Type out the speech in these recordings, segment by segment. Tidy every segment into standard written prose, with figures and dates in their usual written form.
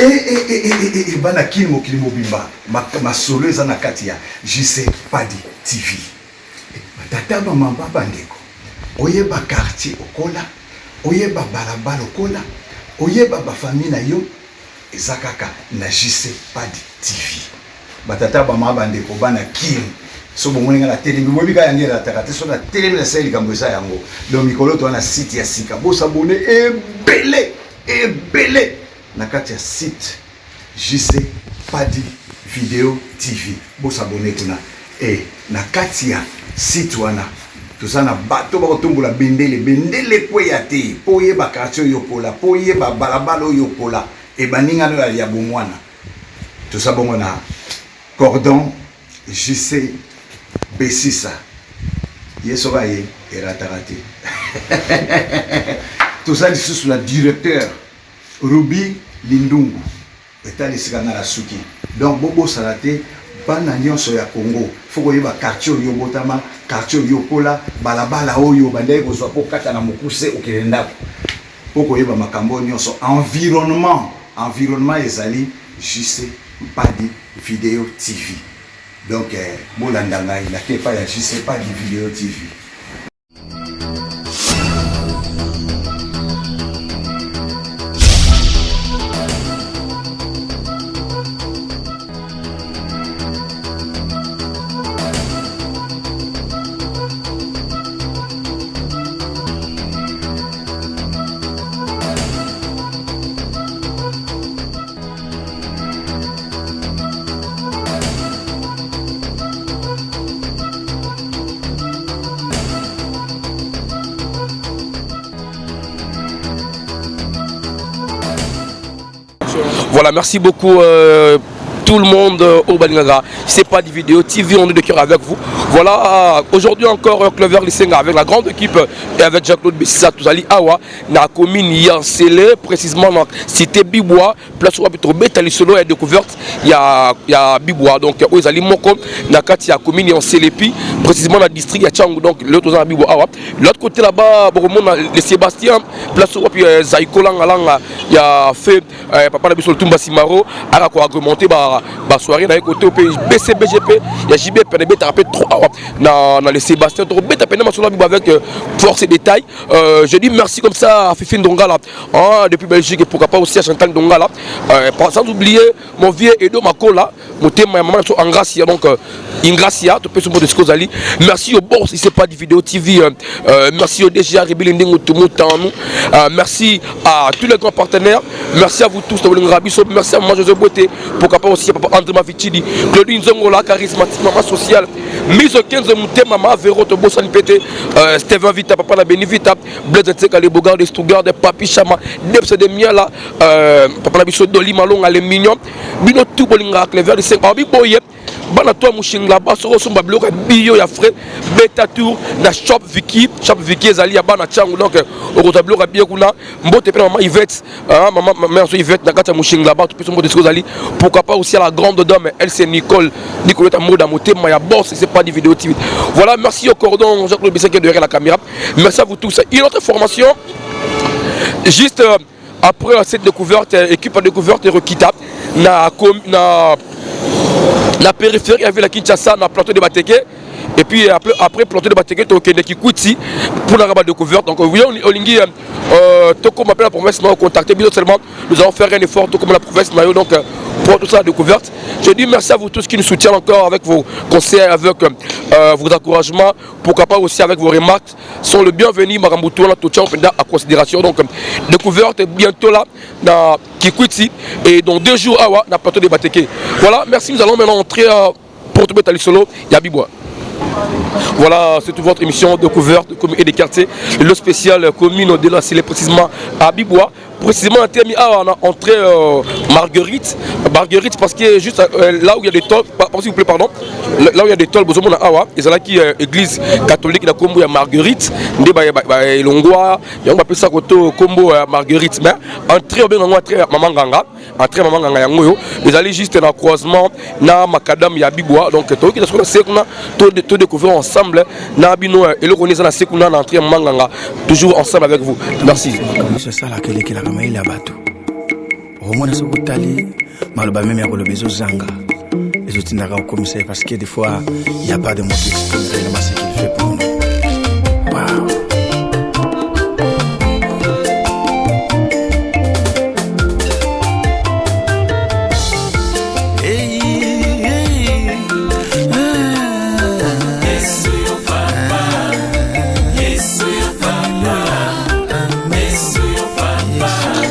et bana kini mokili mobimba ma solo eza na kati ya JC Padi TV. Tata mama baba ndeko. Oyeba quartier okola, oyeba balabala okola, oyeba ba famille na yo ezakaka na JC Padi TV. Batata mama baba ndeko bana kini so bomoninga na télé mobika yangela takate so na télé na seli kambosa yango. Donc mikolo to na site ya sika bo s'abonner et belé na kati ya site JC Padi Video TV. Bo s'abonner kuna na kati ya site wana tozana bato ba kotombola bendele kwe ya te po yeba quartier yokola po yeba balabala yokola e baninga no ya bomwana tozabongo na cordon JC B6 yeso baye eratarate tozali sous la directeur Ruby Lindungu etali sikana la suki donc bobo salate bana nyonso ya Congo foko yeba quartier yo botama quartier yo kola balabala oyo bandai kozwa po kata na mokuse okelenda poko yeba makambo nyonso environnement ezali JC Padi Video TV. Donc bolandanga il a fait pas JC Padi Video TV. Voilà, merci beaucoup tout le monde au Balingaga. C'est pas des vidéos TV, on est de cœur avec vous. Voilà, aujourd'hui encore Clover Lissenga avec la grande équipe et avec Jean-Claude Bessissa, tous ali Awa, na commune Yansele, précisément dans cité Bibois, place où habite Robert Talisolo et découverte, il y a Bibois, donc aux ali Moko, na kati ya commune Yansele, puis précisément dans le district Yachang, donc l'autre dans Bibois Awa. L'autre côté là-bas, le Sébastien, place où puis Zaïkolang, il y a fait Papa Nabisol Tumba Simaro, à quoi augmenter soirée dans les côtés au pays BCBGP, il y a JB PNB, tu rappelles trop dans le Sébastien, tu rappelles avec force et détails. Je dis merci comme ça à Fifine Dongala, depuis Belgique et pourquoi pas aussi à Chantal Dongala. Sans oublier mon vieux Edo Makola, mon thème, ma maman en Gracia, donc Ingracia, tu peux se montrer ce que vous allez. Merci au boss, si c'est pas des vidéos TV. Merci au DG Rebelinding, merci à tous les grands partenaires. Merci à vous tous, merci à moi José Boté, pourquoi pas aussi à Papa André Mafichidi, Claudine Zongola, charismatique, maman sociale, mise au 15 Mouté, maman Véro, Tobo Sanipété, Steven Vita, Papa la Benivita, Blaise Tseka, les Bogards, les Stuttgart, les Papi Chama, Debs de Miala, Papa la Bisso Doli Malong, les Mignons, Bino tout Bolinga, les Verts, les 5 Babi Boye. Bana toi Mouchingla, Basoro Somba Bloc, Bio Yafre, Beta Tour, na Shop Vicky Ezali, Abana Chang, donc au Rotablo, Biakuna, Mbote, maman Yvette, maman Yvette, Nakata Mouchingla, tout petit mot de Skozali, pourquoi pas aussi à la grande dame, elle c'est Nicolette Amoda Moté, Maya Boss, c'est pas des vidéos TV. Voilà, merci au cordon, Jean-Claude Bisset qui est derrière la caméra, merci à vous tous. Une autre formation, juste après cette découverte, équipe à découverte et requittable, la périphérie avec la Kinshasa, dans le plateau de Bateke. Et puis après plateau de Bateke, tu as Kikuti pour la découverte. Donc, oui, Olingi, Toko m'appelle la province, nous avons contacté, bien seulement, nous allons faire un effort, tout comme la province, donc pour toute la découverte. Je dis merci à vous tous qui nous soutiennent encore avec vos conseils, avec vos encouragements, pourquoi pas aussi avec vos remarques. Sont le bienvenu, Marambuto, tout tient à considération. Donc, découverte bientôt là, dans Kikuti, et dans 2 jours, dans le plateau de Bateke. Voilà, merci, nous allons maintenant entrer pour tout mettre solo, Yabibois. Voilà, c'est toute votre émission découverte et des quartiers. Le spécial commune de la Célé, précisément à Bibois. Précisément, on a entré Marguerite parce que juste là où il y a des tôles, s'il vous plaît, pardon, là où il y a des tôles, vous avez Awa, et c'est là qui est église catholique, la combo à Marguerite, il y a Longwa, il y a un peu ça combo à Marguerite, mais entrée bien entrée Maman Ganga, entrée Maman Ganga Yangoyo, ils allaient juste dans le croisement, na Macadam, il y a Bibois, donc tout qui est sur la Sekuna, tout découvrir ensemble, na Bino et le connaissant la Sekuna, entrée Maman Ganga, toujours ensemble avec vous. Merci. C'est ça là qu'il a maïla bateau. omona soki otali maloba meme ya koloba ezozanga ezotindaka kokomisa parce que des fois il y a pas de mots qui expriment réellement ce qu'il fait pour nous. Wow.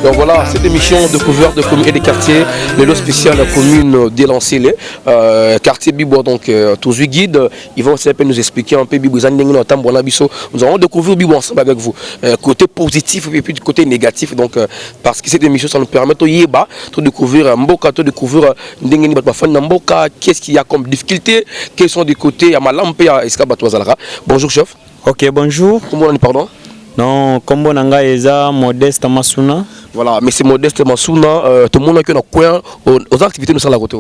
Donc voilà, cette émission de couvert de communes et des quartiers, le lot spécial de la commune d'Elancélé, quartier Bibois, donc tous les guides, ils vont nous expliquer un peu Bibois. Nous allons découvrir Bibois ensemble avec vous, côté positif et puis du côté négatif. Donc parce que cette émission, ça nous permet de découvrir Mboka, de découvrir Mboka, qu'est-ce qu'il y a comme difficulté, quels sont des côtés à Malampe et à Escabatoazalra. Bonjour chef. Ok, bonjour. Comment on dit pardon? Non, comme on a Modeste Masuna. Voilà, mais c'est Modeste Masuna, tout le monde a coin aux activités nous à la côté.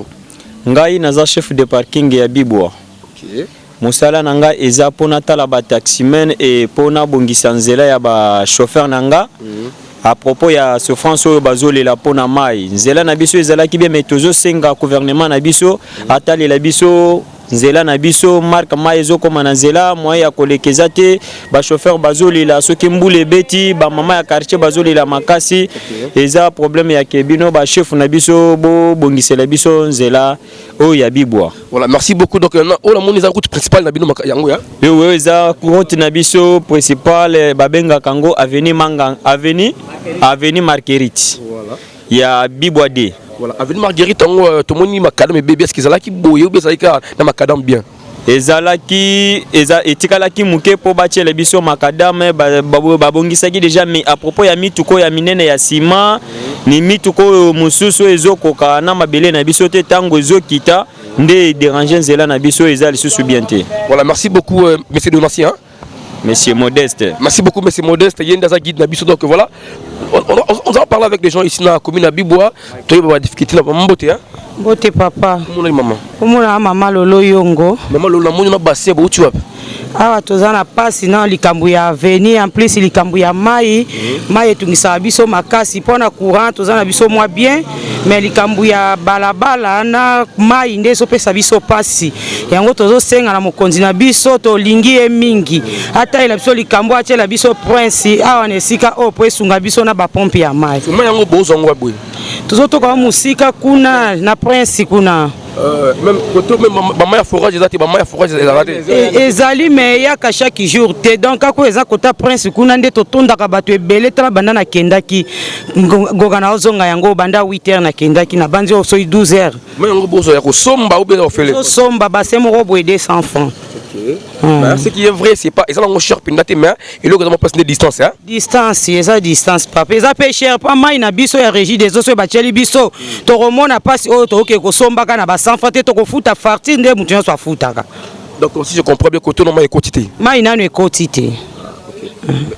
Ngai naza chef de parking ya Bibois. OK. Musala nanga eza pona tala ba taximen et pona bongisa nzela ya ba chauffeur nanga. À propos ya souffrance oyo bazolela pona mai. Nzela na biso ezala ki bien mais tozo senga gouvernement na biso atali la biso nzela na biso marque maezo koma na nzela moya ya kolekeza te ba chauffeur bazolela soki mbule beti ba mama ya quartier bazolela makasi eza problème ya kebino ba chef na biso bo bongisela biso nzela oyo ya Bibois. Voilà, merci beaucoup. Donc on a mon route principale na bino yango ya. Oui, eza route na biso principale babenga kango avenue Manga avenue Marguerite. Voilà. Ya Bibois D. Voilà, avenue Marguerite, tout le monde macadam et bébé, est-ce qu'ils ont là qui boye ou bien ça y est dans macadam bien? Ezalaki etikalaki muke po batie le biso macadam babongisaki déjà mais à propos ya mituko ya minene ya ciment ni mituko mususu ezokoka na mabele na biso te tango ezokita nde déranger nzela na biso ezali susu bien te. Voilà, merci beaucoup monsieur Donatien. Monsieur Modeste. Merci beaucoup monsieur Modeste, Yendaza guide na biso donc voilà. On va parler avec les gens ici dans la commune à Bibois. Tu as des difficultés là, Mbote hein? Mbote papa. Comment est maman? Comment est maman Lolo Yongo? Maman Lolo, on a bassin, où tu vas? Ah, tozana passe na likambu ya venir en plus likambu ya mai mai tungisa biso makasi pona courant tozana biso moi bien mais likambu ya balabala na mai ndeso pesa biso pasi yango tozo senga na mokonzi na biso to lingi e mingi ata ila biso likambu atela biso prince awa nesika o po esunga biso na ba pompe ya mai moi yango bozo ngwa boy tozo to ka musika kuna na prince kuna même côté même maman ya forage ezati maman ya forage ezali mais yaka chaque jour te donc ako eza kota prince kuna nde totondaka bato ebele tala banda na kendaki ngokana ozonga yango banda 8h na kendaki na banzi oso 12h mais yango bozo ya kosomba ou bien ofele somba base moko boye 200 francs. Ce qui est vrai, c'est pas. Ils ont un cher pindate, mais ils ont pas de distance. Hein? Distance, ils ont distance, papa. Ils ont pas cher. Pas mal, ils ont biso ya régie des os, bacheli biso. To remona passe au to ke ko somba kana ba sans fate to ko futa farti nde mutu so futaka. Donc si je comprends bien, côté normalement est quotité. Ma ina no quotité.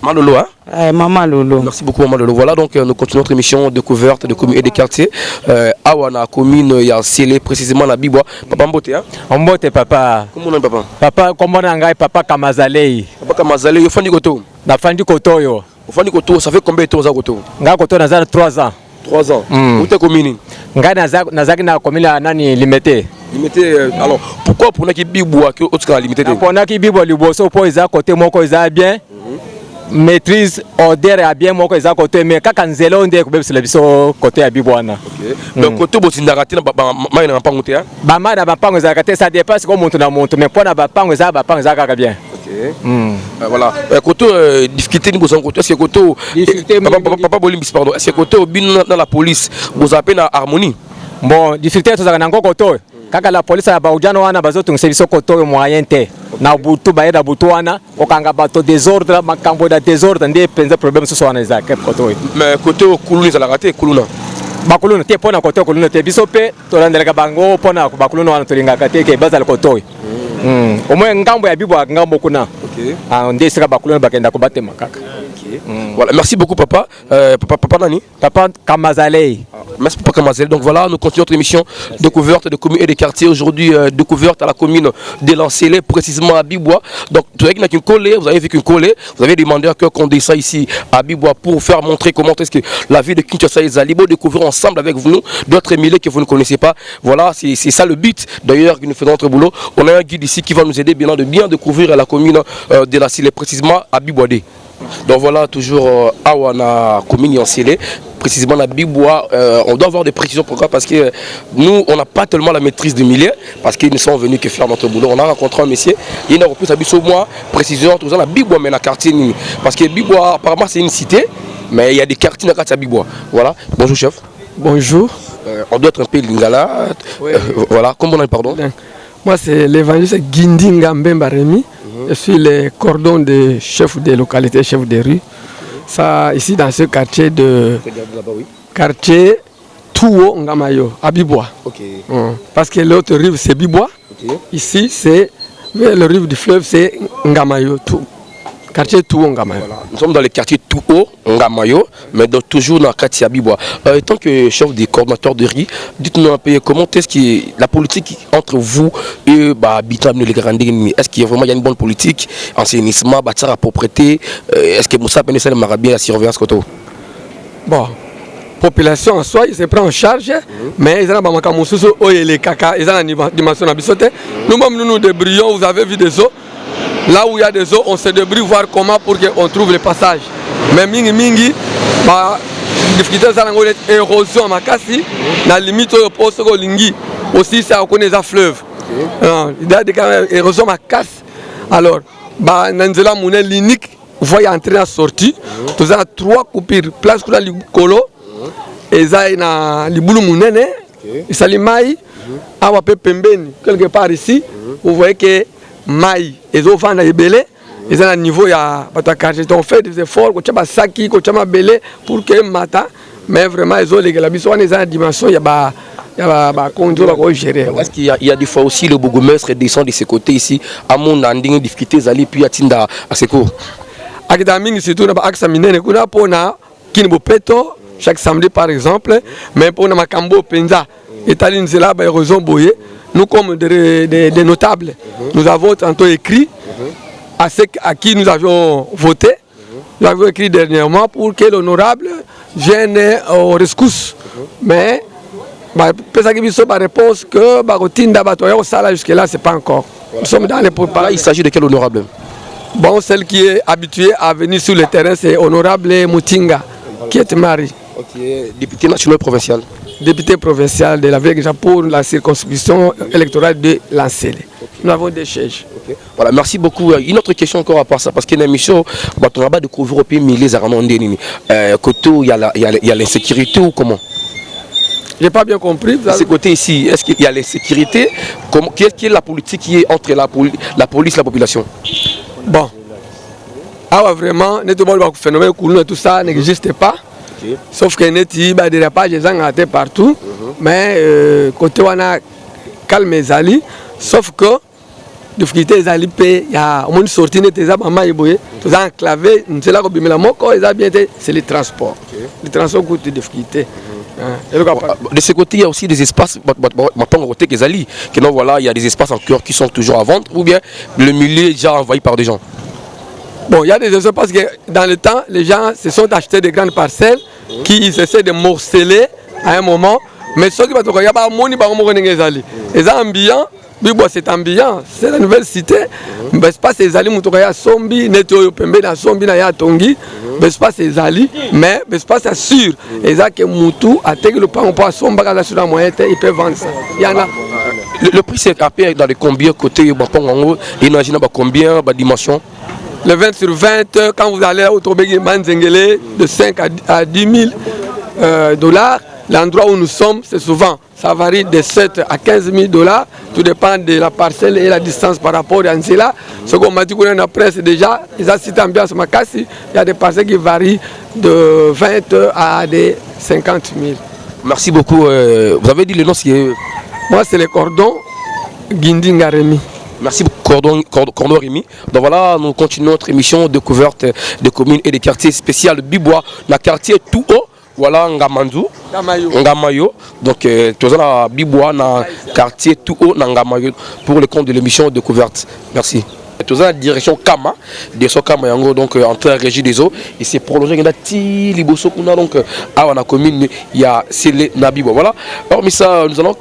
Maman Lolo, hein? Maman Lolo. Merci beaucoup, Maman Lolo. Voilà, donc nous continuons notre émission découverte de communes et des quartiers. Awana, commune, il y a scellé précisément la Bibois. Papa Mbote, hein? Mbote, papa. Comment on est, papa? Papa, comment on a papa Kamazalei? Papa Kamazalei, il faut dire Koto. La fin du Koto, yo. Il faut dire Koto, ça fait combien de temps, Koto? Nga Koto, on a 3 ans. 3 ans. Où t'es commune? Nga Nazaki na commune à Nani limité. Limité, alors, pourquoi pour qui Bibois que autre qu'à limité? Pour qui Bibois, Liboso, pour les côté, moi, ils bien. Maîtrise order à bien moi que côté mais quand nzela on dit que c'est le côté à Bibwana. Donc côté botinda raté na mai na pangote hein. Ba mai na pango za raté ça dépasse comme monte na monte mais pour na ba pango za ka bien. OK. Voilà. Côté difficulté ni bosan côté c'est côté papa Bolimbis pardon. C'est côté au bin dans la police vous appelez na harmonie. Bon difficulté ça na côté. Kaka la police ya baujana wana bazotungisa biso koto moyen te na butu baeda butu wana okanga bato désordre makambo da désordre ndé penza problème ce soit na za koto mais côté kuluna za la raté kuluna bakuluna te pona koto kuluna te biso pe to landelaka bango pona bakuluna wana to lingaka te ke bazala koto au moins ngambo ya Bibois ngambo kuna OK ndé sika bakuluna bakenda ko batema kaka. OK Voilà, merci beaucoup papa. Papa Nani. Papa Kamazalei. Merci Papa Kamazalei. Donc voilà, nous continuons notre émission découverte de communes et des quartiers. Aujourd'hui, découverte à la commune de Lancélé, précisément à Bibois. Donc, vous avez qu'une collée, vous avez vu qu'une collée, vous avez demandé à cœur qu'on descende ici à Bibois pour faire montrer comment est-ce que la vie de Kinshasa et Zalibo, découvrir ensemble avec vous d'autres milliers que vous ne connaissez pas. Voilà, c'est ça le but. D'ailleurs, nous faisons notre boulot. On a un guide ici qui va nous aider bien de bien découvrir la commune de Lancélé, précisément à Bibois. Donc voilà, toujours à Wana, commune Lancélé. Précisément à Bibois, on doit avoir des précisions. Pourquoi? Parce que nous, on n'a pas tellement la maîtrise du milieu, parce qu'ils ne sont venus que faire notre boulot. On a rencontré un monsieur, il a repris sa bise au mois, précision, tout ça, à Bibois, mais dans le quartier. Parce que Bibois, apparemment, c'est une cité, mais il y a des quartiers dans le quartier à Bibois. Voilà. Bonjour, chef. Bonjour. On doit être un peu lingala. Oui. Voilà. Comment on a pardon? Moi, c'est l'évangéliste Gindinga Mbemba Rémi. Je suis le cordon de chef des localités, chef des rues. Ça, ici, dans ce quartier de... Quartier Touo Ngamayo, à Bibois. Okay. Parce que l'autre rive, c'est Bibois. Okay. Ici, c'est... Le rive du fleuve, c'est Ngamayo. Quartier Touo Ngamayo. Voilà. Nous sommes dans le quartier Touo Ngamayo, mais donc toujours dans le quartier Bibois. En tant que chef des coordonnateurs de riz, dites-nous un peu comment est-ce que la politique entre vous et habitants de l'Égrandé, est-ce qu'il y a vraiment une bonne politique, enseignement, bâtiment à propreté, est-ce que Moussa Pénessel m'a bien la surveillance côté? Bon, population en soi, il se prend en charge, mais ils ont les caca, ils ont une dimension abissotée. Nous-mêmes, nous nous débrouillons, vous avez vu des eaux. Là où il y a des eaux, on se débrouille voir comment pour qu'on trouve les passages. Mais mingi, difficulté de l'érosion à Makassi, la limite au poste de Lingi, aussi ça on connaît les fleuves. Il y a des érosions à Makassi. Alors, Nanzela Mouné l'unique, vous voyez entrer à sortie, vous avez 3 coupures, place pour la Colo, et ça il y a les boulons Mouné, et ça les mailles, à Wapé Pembeni, quelque part ici, vous voyez que maï et zo vanda ebele ils ont un niveau ya batakaje on fait des efforts ko chaba saki ko chama belé pour que mata mais vraiment ils ont les la biso on a dimension ya ba conduire ba ko gérer. Est-ce qu'il y a des fois aussi le bourgmestre descend de ce côté ici à mon anding difficultés ali puis atinda à secours akita mingi surtout na ba aksa minene kuna pona kinbo peto chaque samedi par exemple mais pona makambo penza etalin zela ba érosion boyé. Nous, comme des notables, nous avons tantôt écrit à ceux à qui nous avions voté. Nous avons écrit dernièrement pour que l'honorable vienne aux rescousses. Mais, la réponse que jusque-là, ce n'est pas encore. Nous sommes dans les préparatifs. Il s'agit de quel honorable? Bon, celle qui est habituée à venir sur le terrain, c'est honorable Moutinga, qui est marié. Député national provincial. Député provincial de la ville pour la circonscription électorale de Lancélé. Nous avons des sièges. Voilà, merci beaucoup. Une autre question encore à part ça, parce qu'il y a une émission, on va découvrir au pays milliers de côté il y a l'insécurité ou comment? Je n'ai pas bien compris. De ce côté ici, est-ce qu'il y a l'insécurité? Quelle est la politique qui est entre la police et la population? Bon. Ah ouais, vraiment, le phénomène tout ça n'existe pas. Sauf que il y a des dérapages partout, mais côté on a calme Zali, sauf que difficulté Zali il y a une sortie de tes abamma iboye, tout ça enclavé, c'est là que bimela moko c'est le transport. Le transport coûte des difficultés. De ce côté, il y a aussi des espaces, voilà, il y a des espaces en cœur qui sont toujours à vendre, ou bien le milieu est déjà envahi par des gens. Bon, il y a des espaces parce que dans le temps, les gens se sont achetés des grandes parcelles qui essaient de morceler à un moment. Mais ce qui va il y a pas de les ambiants, c'est ambiant, c'est la nouvelle cité. Mais c'est pas ces alliés, il Sombi, Neto Pembe, Sombi, na Tongi, mais c'est pas ces alliés, mais c'est pas ça sûr. Et ça que Moutou a été le pain au poisson, sur la moyenne, il peut vendre ça. Il y en a. Le prix c'est capé dans les combien côté, imaginez combien, dimension. Le 20 sur 20, quand vous allez au Tobégi Manzengele, de 5 à 10 000 dollars, l'endroit où nous sommes, c'est souvent, ça varie de 7 à 15 000 dollars, tout dépend de la parcelle et la distance par rapport à Anzela. Ce qu'on m'a dit qu'on a la presse déjà, ils ont cité ambiance Makassi, il y a des parcelles qui varient de 20 à des 50 000. Merci beaucoup. Vous avez dit le nom, c'est... Moi, c'est le cordon Gindinga Rémi. Merci beaucoup, Cordon Rémi. Donc voilà, nous continuons notre émission découverte des communes et des quartiers spéciaux de Bibois, le quartier tout haut. Voilà Ngamandu, Ngamayo. Donc tous à Bibois, dans le quartier tout haut, Ngamayo, pour le compte de l'émission découverte. Merci. Tous à la direction Kama, de ce Kama Yango, donc en train de régie des eaux. Et c'est prolongé, il y a des liboso qu'on a donc à la commune, il y a Sélé Nabibo. Voilà. Hormis ça, nous allons,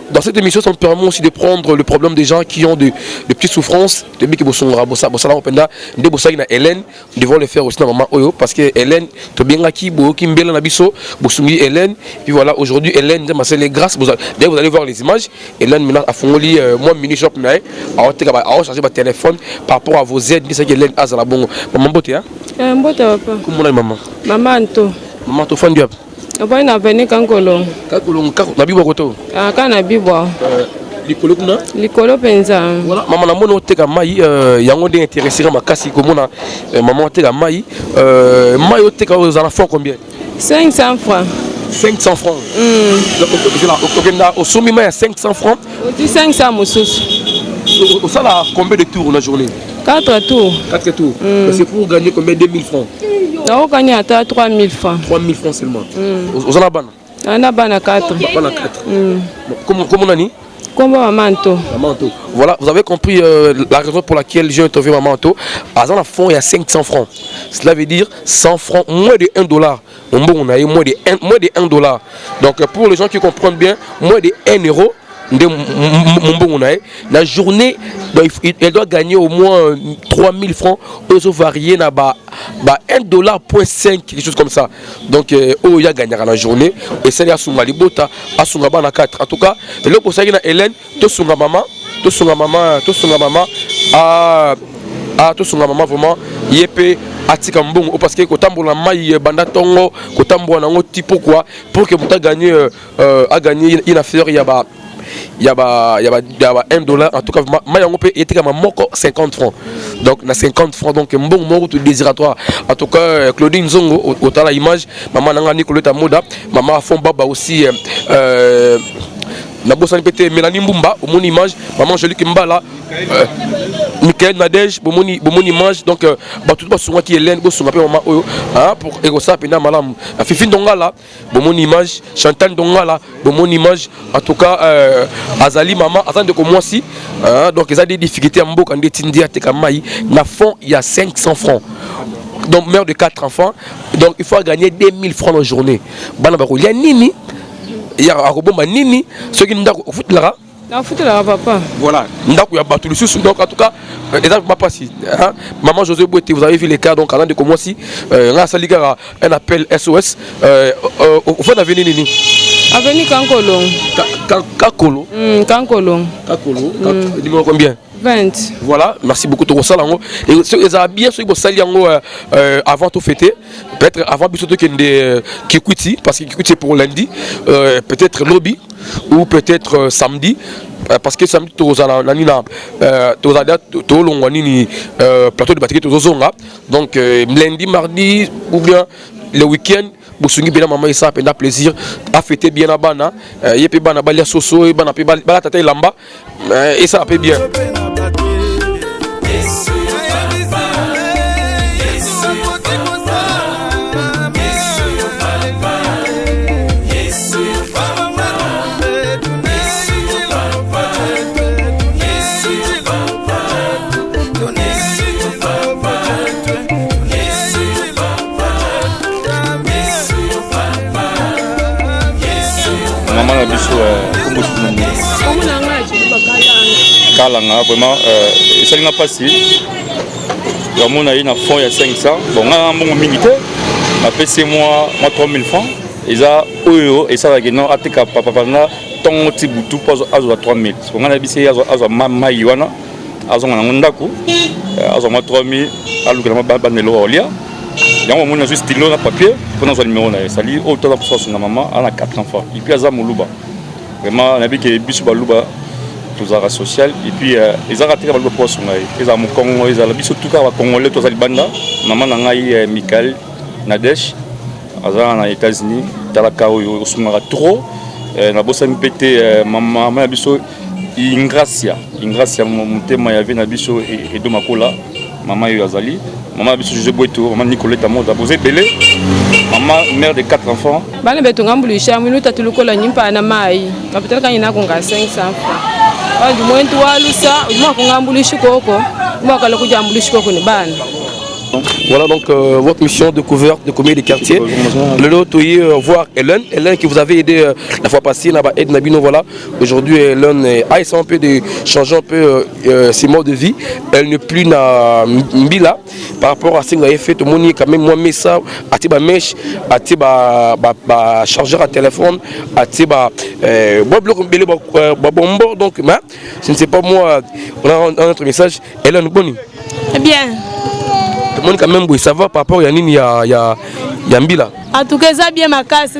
dans cette émission, ça nous permet aussi de prendre le problème des gens qui ont de petites souffrances. De Biki Bosonga, Bossala Openda, de Bossagina Hélène, nous devons le faire aussi dans Maman Oyo, parce que Hélène, tu bien qui, Kimbela Nabiso, Bossumi Hélène. Puis voilà, aujourd'hui, Hélène, c'est les grâces. Vous allez voir les images. Hélène, maintenant, a Fongoli, moi, mini-shop, a chargé mon téléphone. Par rapport à vos aides, c'est que l'Hélène a la bonne. Maman Boté, hein? Boté, papa. Comment est maman? Maman Anto. Maman Anto, fan du app. Papa, il a venu Kankolo. Kankolo, Nabibo Koto. Ah, Kanabibo. Likolo kuna? Likolo penza. Voilà, maman na mono teka mai, yango de intéressé ma kasi komona maman teka mai, mai o teka aux enfants combien? 500 francs. 500 francs. Au sommet, il y a 500 francs. Au 500 moussos. Au salaire, combien de tours la journée? 4 tours. 4 tours. C'est pour gagner combien? 2000 francs. On gagne à 3000 francs. 3000 francs seulement. Aux Alabans? On a ban à 4. Ban à 4. Comment on a dit? Comme Maman Anto. Voilà, vous avez compris la raison pour laquelle j'ai interviewé Maman Anto. À la fond, il y a 500 francs. Cela veut dire 100 francs, moins de 1 dollar. On a moins de 1 dollar. Donc pour les gens qui comprennent bien, moins de 1 euro. La journée, elle doit gagner au moins 3000 francs. Eux ont varié à 1 dollar, 5, quelque chose comme ça. Donc, il y a gagné la journée. Et c'est là Sunga Libota, à Sunga Bana 4. En tout cas, le pour ça, il y a Hélène, tout Sunga maman, tout Sunga maman vraiment, yépé. Atika mbongo parce que kotambo na mai banda tongo kotambo na ngoti pourquoi pour que vous gagner a gagné une affaire il y a 1 dollar en tout cas mai on peut être comme moko 50 francs donc na 50 francs donc mbongo moko tout désiratoire en tout cas Claudine Zongo au tala image maman nanga Nicoletta Moda maman fond baba aussi la bosse pété Mélanie Mbumba au mon image maman Jolie Kimbala Michael Nadej au mon image donc tout le monde qui est l'un bosse maman pour ego ça pena malam Fifi Ndongala au mon image Chantal Ndongala au mon image en tout cas Azali maman attendez que moi aussi donc ils ont des difficultés à mboka ndetindi ateka mai na fond il y a 500 francs donc mère de 4 enfants donc il faut gagner 2000 francs en journée bana ba ko ya nini il y a un nini ceux qui n'ont pas foot là papa voilà ndako ya batou le donc en tout cas déjà ma passi maman José Boité vous avez vu les cas donc avant de commencer on a sali un appel SOS au fond d'avenir nini avenue Kankolo Kankolo numéro combien 20. Voilà, merci beaucoup de Rossalango. Et ils ont bien sûr avant tout fêter. Peut-être avant Bissoto qui Kikuti, parce que Kikuti pour lundi, peut-être lobby ou peut-être samedi. Parce que samedi, tu as plateau de batterie, donc lundi, mardi ou bien le week-end. Bosungi bena maman isa penda plaisir à fêter bien abana yepe bana balia soso et bana pe bala tata lamba et ça peut bien Kalanga vraiment ça n'a pas si vraiment on a une fond il y a 500 bon on a un bon minute ma PC moi 3000 francs et ça et ça va gagner atika papa na ton petit boutou pas à 3000 on a bisi à mama yuana à son ndako à son 3000 à l'ouvrement banelo olia donc on a juste stylo na papier pour nos numéro na sali autant pour son maman à 4 enfants et puis à Zamuluba vraiment on a vu que bisu baluba tout social et puis ils ont raté le poste ils ont mon Congo ils ont biso tout cas congolais tout ça banda maman nangai Michael Nadesh azana aux États-Unis talaka au sumara trop na bossa mpete maman biso Ingracia mutema ya vena biso et do makola maman yo azali maman biso José Boeto maman Nicolette Amonda posé belé maman mère de 4 enfants bana beto ngambulisha minuta tulukola nyimpa na mai kapitala kanyina konga 500 francs du moins walusa mo ko ngambulishi koko mo kala ko jambulishi koko ni bana. Voilà donc votre mission de couverte de commis des quartiers. Le lot voir Hélène qui vous avait aidé la fois passée là-bas aide Nabino voilà. Aujourd'hui Hélène a essayé un peu de changer un peu ses modes de vie. Elle n'est plus na mbila par rapport à ce que vous avez fait tout le monde quand même moi mais ça à tiba mèche à tiba chargeur à téléphone à tiba bon bloc bombo donc mais je ne sais pas moi on a notre message Hélène Boni. Eh bien tout le monde quand même ça va par rapport à Nini ya mbila. En tout cas ça bien ma casse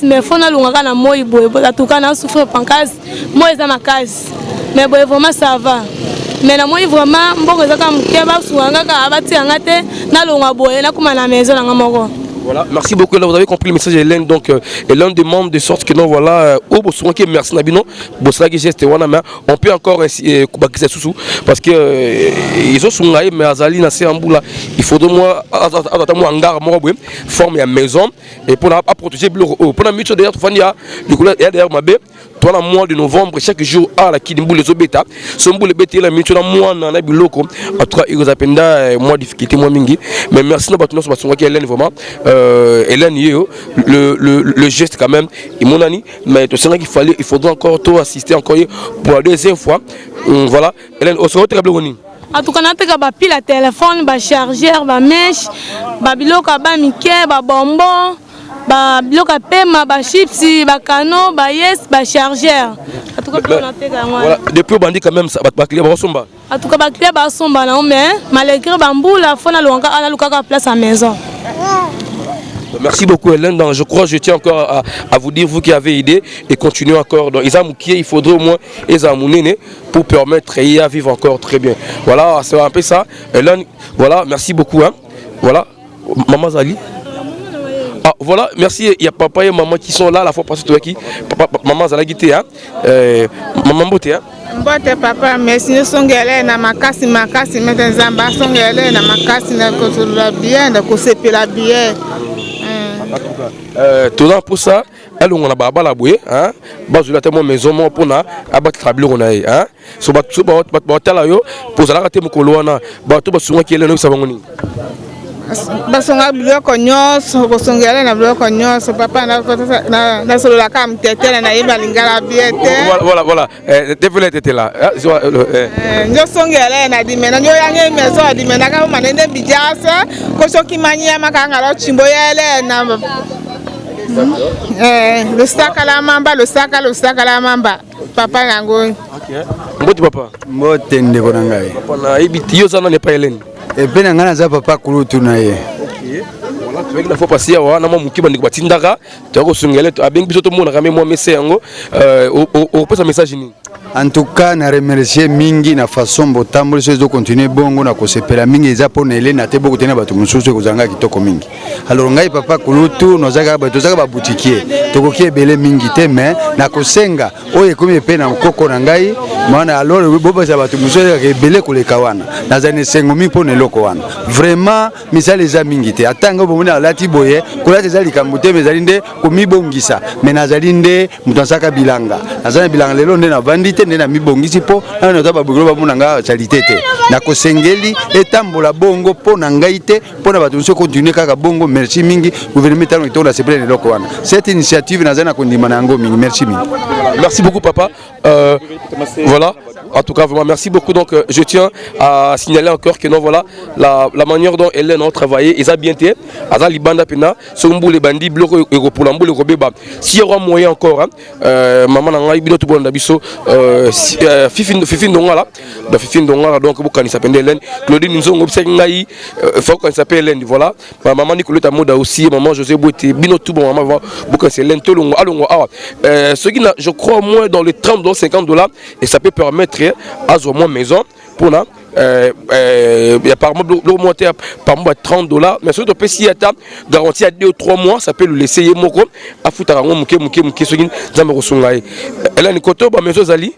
mais faut na lunga na moi boy en tout cas na souffre pancas moi ça ma casse mais boy vraiment ça va mais na moi vraiment mbongo za comme keba suanga ka abati ngate na lunga boy na kuma na maison na moko. Voilà, merci beaucoup. Là, vous avez compris le message d'Hélène. Donc, Hélène demande de sorte que non, voilà, au Bossouan qui merci Nabino, Bossouan qui geste on peut encore couper sous parce que ils ont soungé mais Azali n'a pas là. Il faut de moi, attends-moi hangar, moi, forme une maison et pour protéger le pour la mutuelle derrière, Fania, du coup, derrière ma baie. Toi, le mois de novembre, chaque jour, à la Kidimboule les obéta, son boule bêté, la mutuelle, moi, dans la biloko, en tout cas, il vous appelle moi, difficulté, moi, mingi. Mais merci, nous, parce que Hélène, vraiment. Hélène, le geste quand même, et mon ami, mais tu sais qu'il faudra encore toi assister encore pour la deuxième fois. Voilà, Hélène, au second très bien. En tout cas, on a pile à téléphone, chargeur, mèche, biloko, mike, bonbon. Ba bloka pema ba chips ba cano ba yes ba chargeur en tout cas voilà depuis bandi quand même ça ba client ba somba en tout cas ba client ba somba na mais malgré bambula fona longa ana lukaka place à maison. Merci beaucoup Hélène. Je crois je tiens encore à vous dire vous qui avez aidé et continuez encore dans Isamoukié il faudrait au moins Isamounene pour permettre à vivre encore très bien. Voilà c'est un peu ça Hélène. Voilà merci beaucoup hein. Voilà maman Zali. Ah, voilà, merci. Il y a papa et maman qui sont là la fois passée. Qui papa, maman Zalagité, hein, maman Boté, hein. Boté papa, merci. Nous sommes allés na makasi, maintenant zamba sommes allés na makasi na kosola bien, na kosepela bien. Tout ça pour ça, elle on a baba la bouée, hein. Bazula tellement maison moi pour na abattre tableau on a, hein. So ba tala yo pour ça la rater mon coloana, ba tout ba souvent qui est là nous savons ni. Basonga biloko nyonso kosongela na biloko nyonso papa na solo la kam tete na yeba lingala biete voilà développer tete là nyo songela na dimena nyo yange meso dimena ka manende bijasa ko soki manyia makanga lo chimbo yele na le sac la mamba papa nango OK mboti papa mbote ndeko na ngai papa na ibiti yo sana ne pa Hélène et puis ngana za papa kulutu na ye. OK voilà tu veux la fois passer wa na mo mukiba ndiko batindaka tu ko sungele to abengi biso to mona kame mo message yango au pesa message ni. En tout cas na remercier mingi na façon botambo les de continuer bongo na kosepela mingi eza pona ele na te boko tena batu mususu kozanga kitoko mingi. Alors ngai papa kulutu nozaka bato zaka ba boutiquier to ko kiebele mingi te mais na kosenga oye komi pe na mkoko na ngai mana alors boba za batu mususu ka ebele koleka wana na zane sengo mi pona eloko wana vraiment misali za mingi te atanga bo mona lati boye kolati za likambo te mezali nde komibongisa mais nazali nde mutansaka bilanga nazana bilanga lelo nde na vandite nde na mibongisi po na nota babugolo bamona nga salite te na kosengeli etambola bongo po na ngai te po na bato nso continuer kaka bongo merci mingi gouvernement tano itonda sepele loko wana cette initiative nazana kondima na ngo mingi merci mingi merci beaucoup papa voilà en tout cas vraiment merci beaucoup donc je tiens à signaler encore que non voilà la manière dont Hélène a travaillé ils a bien été aza libanda pena sombu les bandits bloko et pour l'amboule robeba si y aura moyen encore hein maman na ngai bino to bonda biso Fifi Ndongala donc vous connaissez s'appelle Hélène Claudine Nzongo ngai faut qu'on s'appelle Hélène voilà maman Nicolette Amoda aussi maman José Boeté bino tout bon maman vous connaissez Hélène Tolongo alongo ce qui je crois moins dans les 30 $ 50 $ et ça peut permettre à au moins maison pour là il y a par monter par mois 30 $, mais surtout si à garantie à 2 ou 3 mois ça peut le laisser moko à foutre à muke ce qui nous a reçu là elle a une koto ba maison zali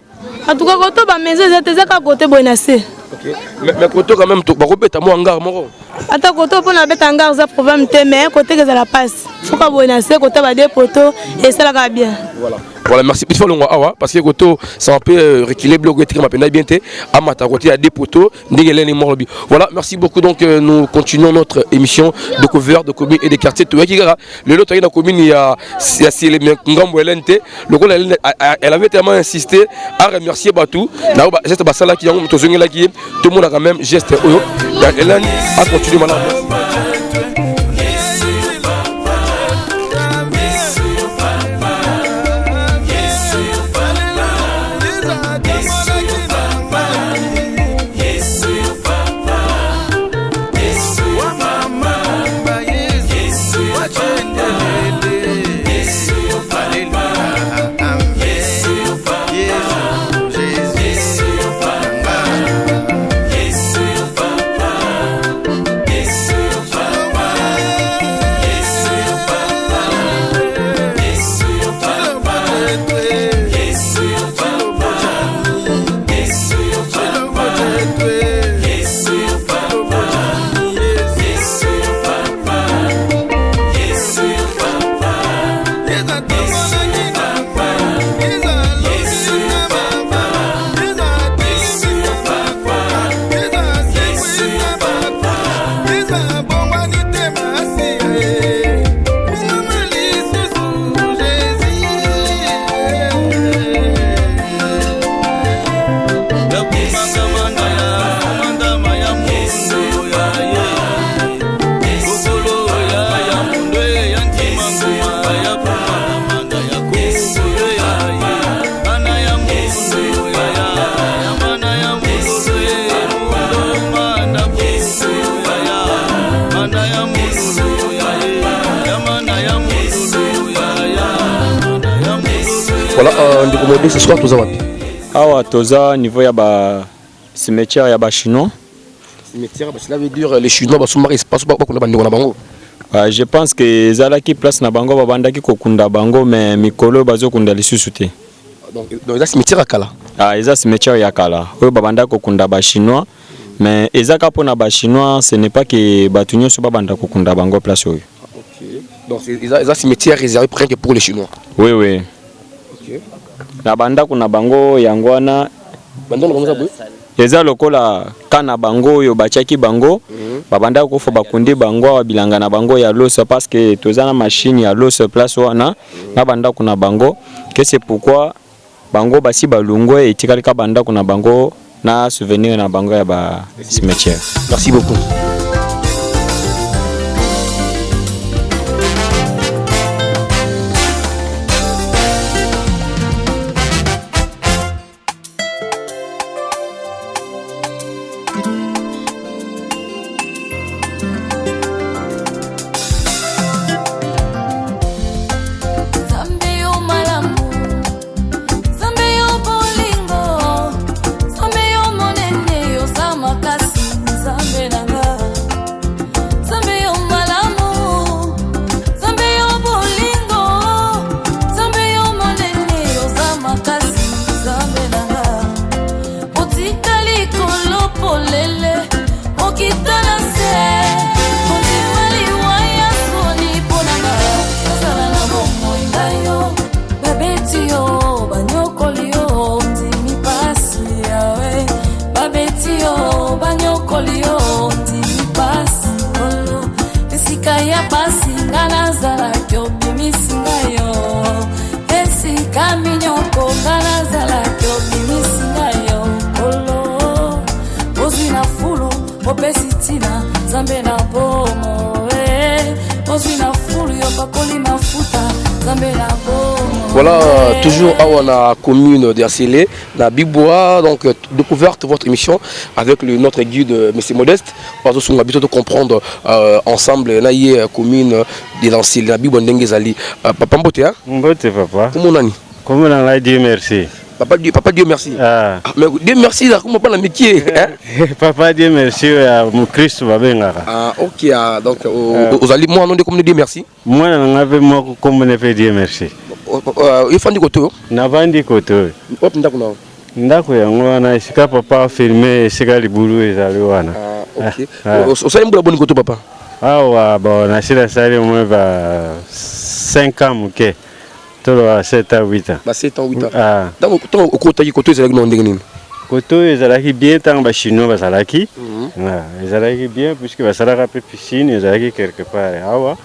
En tout cas, quand on maison, c'est à côté Bonassé. OK. Mais quand quand même tu vas répéter moi hangar moko. Attends, quand on a un hangar, ça problème mais côté que ça la passe. Faut pas Bonassé, côté va des poteaux et ça la bien. Voilà. Voilà, merci. Il faut le voir parce que côté ça un peu reculer bloc électrique m'a bien té à mata côté à des poteaux ndengelen morbi. Voilà, merci beaucoup donc nous continuons notre émission de couvert de communes et des quartiers to kigara. Le lot na commune il y a les ngambo elente, le elle avait tellement insisté à remercier Batou. Na ba geste basala ki yango tozongela ki tout le monde a quand même geste oyo. Hélène a continué maintenant. Voilà, on dit ce soir tous à Wapi. Awa toza niveau ya ba cimetière ya ba chinois. Cimetière, cela veut dire les chinois ba sumari pas pas qu'on a bandé na bango. Je pense que zalaki place na bango babandaki kokunda bango mais mikolo bazo kunda lisusu te. Donc eza cimetière ya kala. Eza cimetière ya kala. Oyo babanda kokunda ba chinois mais ezaka pona ba chinois ce n'est pas que batunyo so babanda kokunda bango place oyo. OK. Donc eza cimetière réservé rien que pour les chinois. Oui oui. Na banda kuna bango yangwana banda na bango eza lokola kana bango yo bachaki bango babanda ko fo bakundi bango bilanga na bango ya loso parce que tozana machine ya loso place wana na banda kuna bango que c'est pourquoi bango basi balungo etikalika banda kuna bango na souvenir na bango ya ba cimetière. Merci beaucoup. Voilà, toujours à la commune d'Arcélé, la Bibois, donc découverte votre émission avec notre guide M. Modeste. Parce qu'on a l'habitude de comprendre ensemble la commune d'Arcélé, la Bibois Ndengezali. Papa Mbote, hein? Mbote, papa. Comment on a dit? Comment on a dit merci? Papa Dieu merci. Ah. Mais Dieu merci, là, comment pas la métier? Papa Dieu merci, mon Christ va bien. Ah, ok, donc vous allez moi, non, comment Dieu merci? Moi, on avait moi, comment on fait Dieu merci. Il faut dire que tu Navandi koto. ndako yango wana esika papa filmé esika libulu ezali wana. OK. Osali mbula boni koto papa. Awa bon nasila sali moins va 5 ans muke. Tolo 7 à 8 ans. Ba 7 ans 8 ans. Donc okota ki koto ezali no ndenge nini? Koto ezalaki bien tant ba chinois bazalaki. Ezalaki bien puisque basalaka pe piscine ezalaki quelque part awa.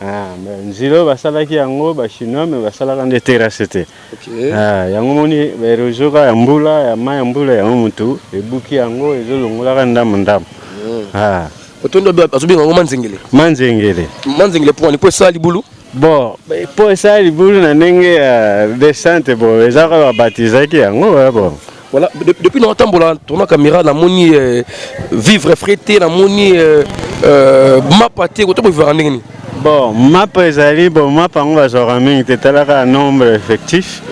Mais nzilo basalaki yango ba chinois mais basalaka nde terrasse te. Yango moni berozoka ya mbula ya mai ya mbula ya mutu ebuki yango ezolongolaka ndamu. Koto ndo azobi ngo manzengele. Manzengele pour ça libulu. Bon, pour ça libulu na ndenge descente bon ezaka baptisaki yango bon. Voilà, depuis longtemps, on a caméra, la moni vivre frété, la moni mapate, on peut voir en bon, map ezali, bon, map on va jouer en ligne, c'est un nombre effectif,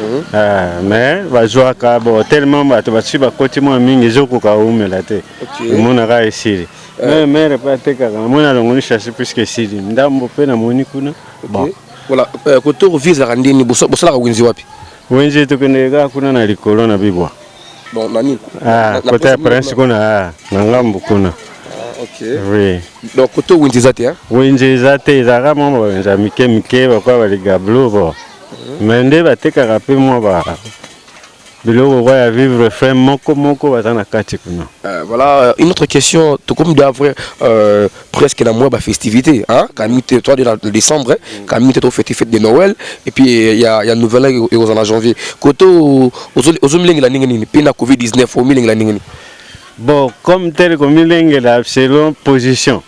mais va jouer bon, tellement tu vas suivre côté moi mingi zoko ka ume la te. Le monde a réussi. Mais répéter que mon allons chercher plus que si, ndambo pe na moni kuna. Bon, voilà, côté vise à rendre ni bossa la winzi wapi. Winzi to kenega kuna na likolo na bibwa. Bon, nani? Côté prince kuna ngambu kuna. OK. Oui. Donc côté Winzizate hein? Winzizate ezaka mo za mike bakwa bali gablo bo. Mende bateka rapé mo ba. Biloko va vivre frère moko batana kati kuna. Voilà, une autre question, tout comme d'avoir presque la mois festivité hein, quand nous toi de décembre, quand nous t'es fête de Noël et puis il y a nouvelle et aux en janvier. Koto aux millennials la ningani, puis na Covid-19 aux millennials la ningani. Bon, comme tel comme millennials selon position.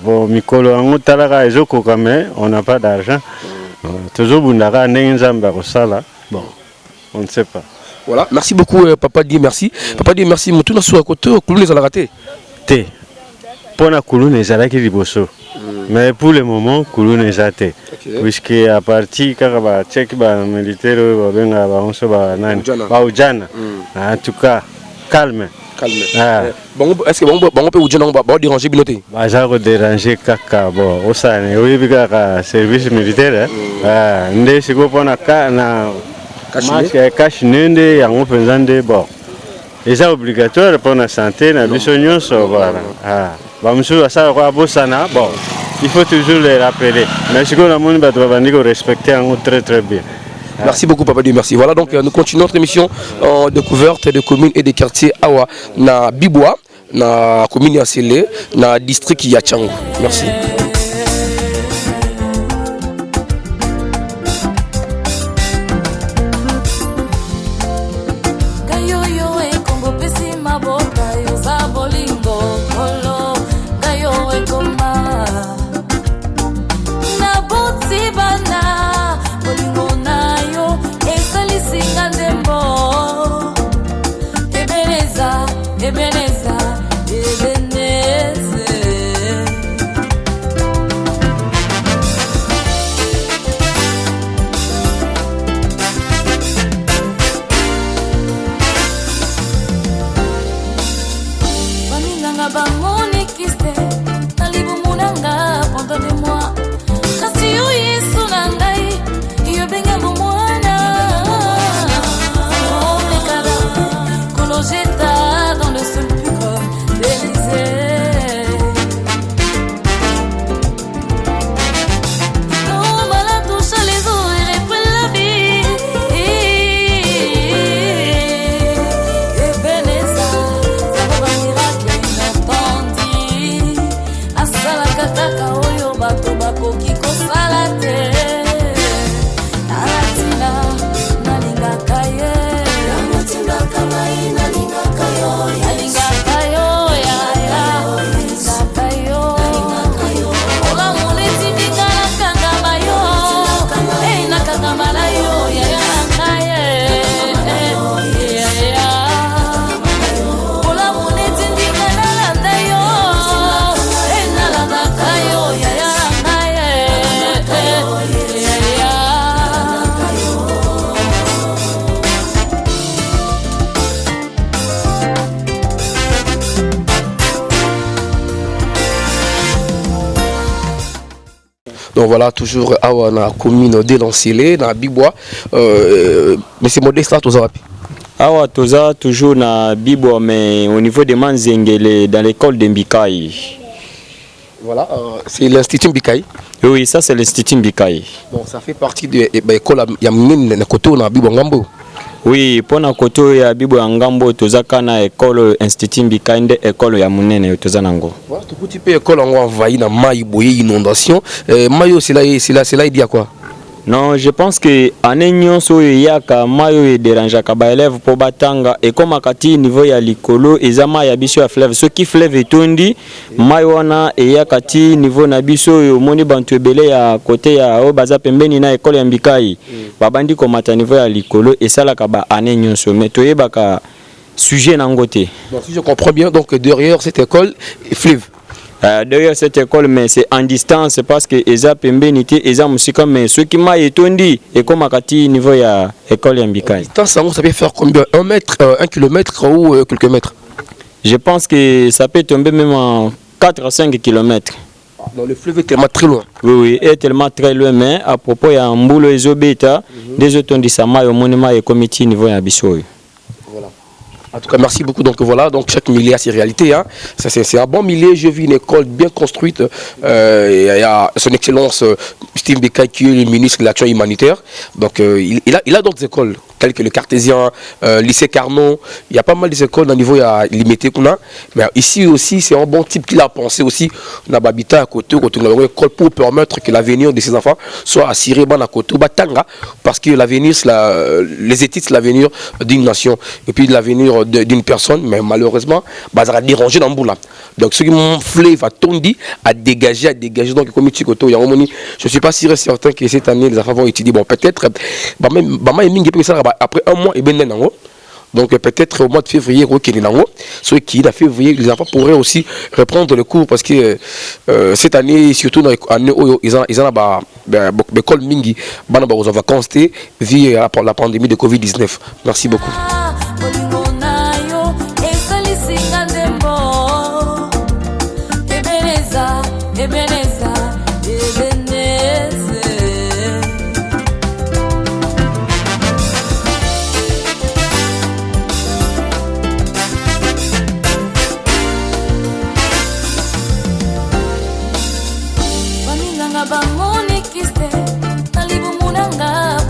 Bon, mikolo ango talaka ezoko kame, on n'a pas d'argent. Toujours bundaka nenzamba ko sala. Bon, on ne sait pas. Voilà, merci beaucoup Papa Di, merci. Papa Di, merci. Mutuna sur côté, Kouloune a raté. Té. Pour la Kouloune ezalaki liboso. Mais pour le moment Kouloune ezate. Puisque à partir quand ba check ba militaire ba benga ba onso ba nani. Ba ujana. En tout cas, calme. Bon, est-ce que bon peut ujana ba déranger binoté? Ba za ko déranger kaka bon, osane oyibi kaka service militaire. Ndé siko pona ka na cash nende yango penzande bon. C'est obligatoire pour la santé, la bisoignon voilà. Bamusu ça quoi bosana bon. Il faut toujours les rappeler. Mais ce que la monde doit respecter en très très bien. Merci beaucoup Papa Dieu, merci. Voilà donc nous continuons notre émission en découverte des communes et des quartiers Awa na Bibwa, na commune ya Sele, na district ya Tchango. Merci. Donc voilà, toujours à la commune de Lancélé, dans Bibwa. Mais c'est modeste là, tous les Awa toza toujours na Bibo, mais au niveau de Manzengele, dans l'école de Mbikaï. Voilà, c'est l'Institut Mbikaï. Oui, ça c'est l'Institut Mbikaï. Bon, ça fait partie de l'école Yamine Nakoto na Bibo Ngambo. Oui, pour na koto ya Bibo Ngambo, tozaka na école Institut Mbikaï nde école ya munene toza nango. Voilà, tout petit peu école en envahi na maï boye inondation. Mayo c'est là il dit à quoi? Non, je pense que année nyonso yaka mayo e dérange ka ba élève po batanga et comme akati niveau ya likolo ezama ya biso ya fleuve ce qui fleuve etondi mayo wana e yakati niveau na biso yo moni bantu ebele ya côté ya o baza pembeni na école ya Mbikaï babandi ko mata niveau ya likolo et sala ka ba année nyonso mais toyebaka sujet nangote. Donc si je comprends bien donc derrière cette école fleuve. Derrière cette école, mais c'est en distance parce que Eza Pembenité, Eza Moussika, mais ce qui m'a étonné, et comme à Kati, niveau ya école Yambika. Distance, ça peut faire combien? 1 mètre, 1 kilomètre ou quelques mètres? Je pense que ça peut tomber même en 4 à 5 kilomètres. Donc le fleuve est tellement très loin. Oui, est tellement très loin, mais à propos, il y a un boulot Ezobeta, des autres dit ça, au monument et comité niveau Yabissoy. Voilà. En tout cas, merci beaucoup. Donc voilà, donc chaque milieu a ses réalités. Hein. C'est un bon milieu. Je vis une école bien construite. Il y a son excellence Steve Mbikaï qui est le ministre de l'Action humanitaire. Donc il a d'autres écoles telles que le Cartésien, lycée Carnot. Il y a pas mal d'écoles dans le niveau limité qu'on a. Mais ici aussi, c'est un bon type qu'il a pensé aussi. On a habitat à côté, on a une école pour permettre que l'avenir de ses enfants soit assuré à côté, Batanga, parce que l'avenir, les études, c'est l'avenir d'une nation et puis de l'avenir d'une personne, mais malheureusement, ça a dérangé dans le bout là. Donc, ce qui m'ont fleuve a tondi, a dégagé. Donc, comme je ne suis pas si certain que cette année, les enfants vont étudier. Bon, peut-être, après un mois, et bien, donc peut-être au mois de février, ce qui est février, les enfants pourraient aussi reprendre le cours parce que cette année, surtout dans l'année où ils ont l'école Mingi, ils ont vacances vu la pandémie de Covid-19. Merci beaucoup.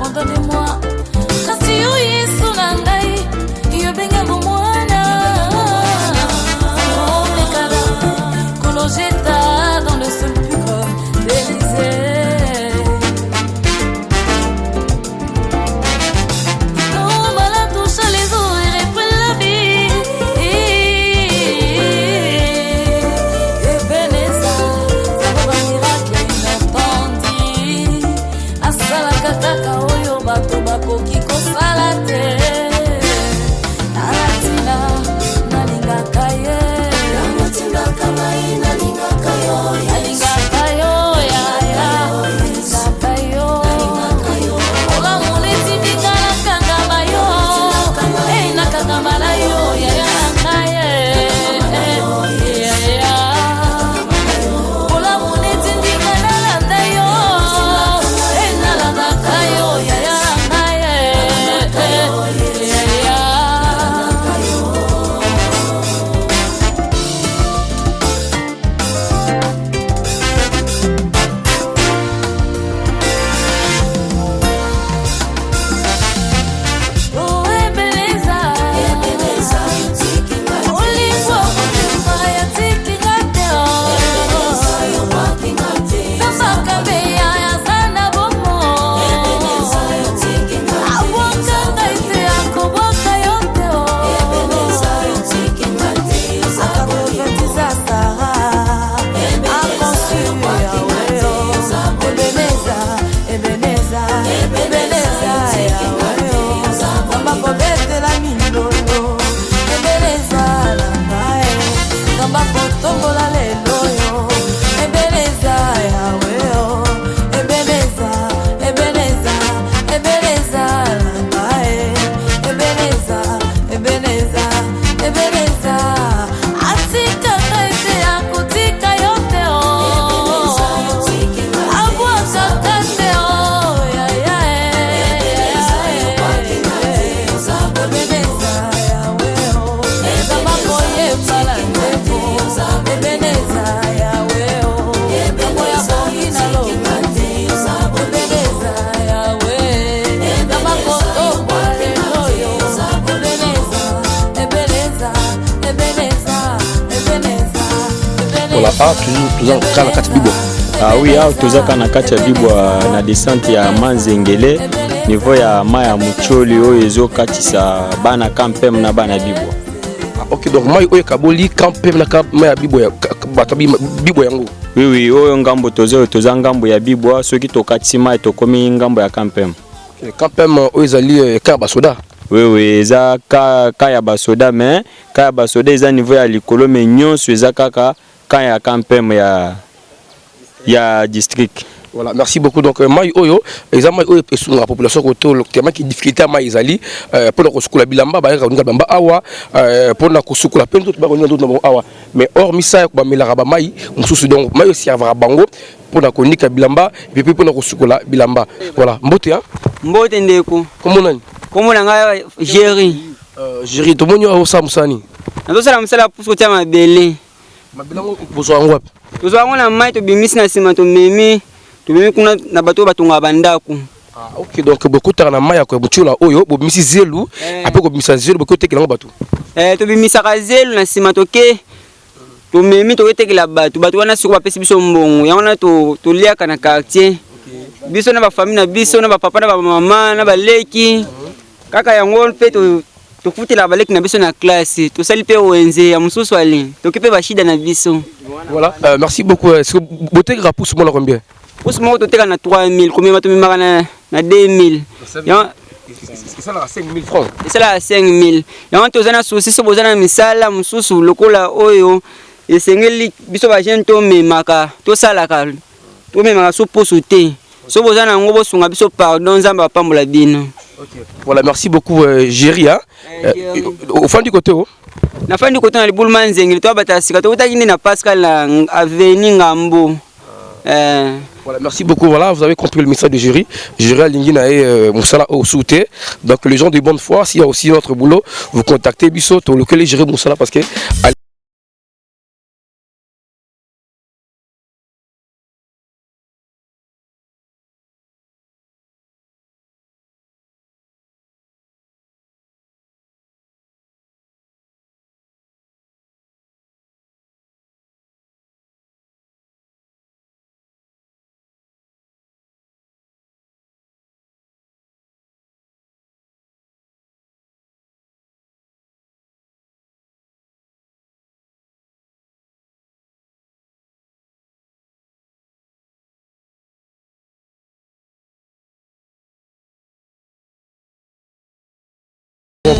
Pardonnez-moi, kasi yo yesu na ngai yo benga voilà toujours kana kati bibwa. Ah oui, tozaka na kati ya bibwa na descente ya Manzengele niveau ya maya mucholi oyo ezokatisa bana kampem na bana bibwa. Ok, donc mai oyo kaboli kampem na maya bibwa ya bibwa yango. Oui, oyo ngambo toza ngambo ya bibwa soki tokatisi mai tokomi ngambo ya kampem. Kampem oyo ezali ka basoda. Oui, eza ka ya basoda, mais ka ya basoda eza niveau ya likolo mais nyonso eza kaka ka ya kampem ya district. Voilà, merci beaucoup. Donc mai oyo ezama oyo esunga la population koto tellement qui difficulté mai ezali pour ko sukula bilamba ba ka ngaba bamba awa pour na ko sukula pe tout ba ko nyondo na awa, mais hormis ça ko ba melaka ba mai mususu donc mai aussi avara bango pour na ko nika bilamba et puis pour na ko sukula bilamba. Voilà, mbote hein. Mbote ndeko. Comment nga Jerry. Jerry to monyo au samsani. Ndo sala msala puso tia mabele. Mabilango bozo wangu wapi? Tozo wangu na mai to bimisi na sima to memi kuna na bato batunga bandako. Ah OK, donc beaucoup na mai ya ko butula oyo bo bimisi zelu après ko bimisa zelu bo ko tekela bato. To bimisa ka zelu na sima to ke to memi to tekela bato wana siko bapesi biso mbongo yango na to liaka na quartier. Biso na ba famille na biso na ba papa na ba mama na ba leki. Kaka yango pe to futela baleki na biso na classe to sali pe wenze ya mususu ali to kipe ba shida na biso. Voilà, merci beaucoup. Est-ce que boté rapousse moi combien? Pousse moi to teka na 3000, combien bato mimaka na 2000. Ça là 5000 francs. Ça là 5000. Yango to zana souci so bozana misala mususu lokola oyo esengeli biso ba jeune to memaka to salaka. To memaka so poso te. So bozana ngobo sunga biso pardon nzamba pambola bino. OK. Voilà, merci beaucoup Jerry hein. Au fond du côté oh. Na fin du côté na libulu Manzengeli to batasika to utakindi na Pascal na avenue Ngambo. Voilà, merci beaucoup. Voilà, vous avez compris le message de Jerry. Jerry Alingina et Moussala au Souté. Donc les gens de bonne foi, s'il y a aussi notre boulot, vous contactez Bissot ou lequel Jerry Moussala parce que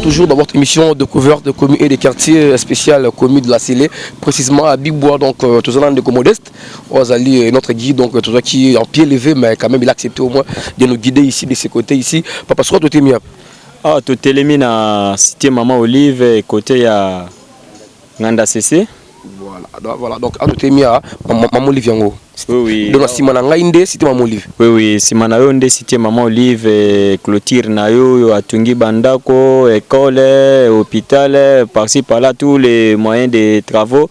toujours dans votre émission de couvert de communes et des quartiers spécial communes de la Célé, précisément à Bigbois, donc tous en de Comodeste. Ozali notre guide, donc tout ça qui est en pied levé, mais quand même il a accepté au moins de nous guider ici, de ses côtés ici. Papa, soit tout est mis. Ah, tout est mis dans cité Maman Olive, côté à Nganda CC. Voilà, donc à tout est mis à Maman Olive Yango. Oui. Donc Simana Ngainde, cité Maman Olive. Oui, Simana Yonde, cité Maman Olive, clôture Nayo, Atungi Bandako, école, hôpital, par-ci par-là, tous les moyens de travaux.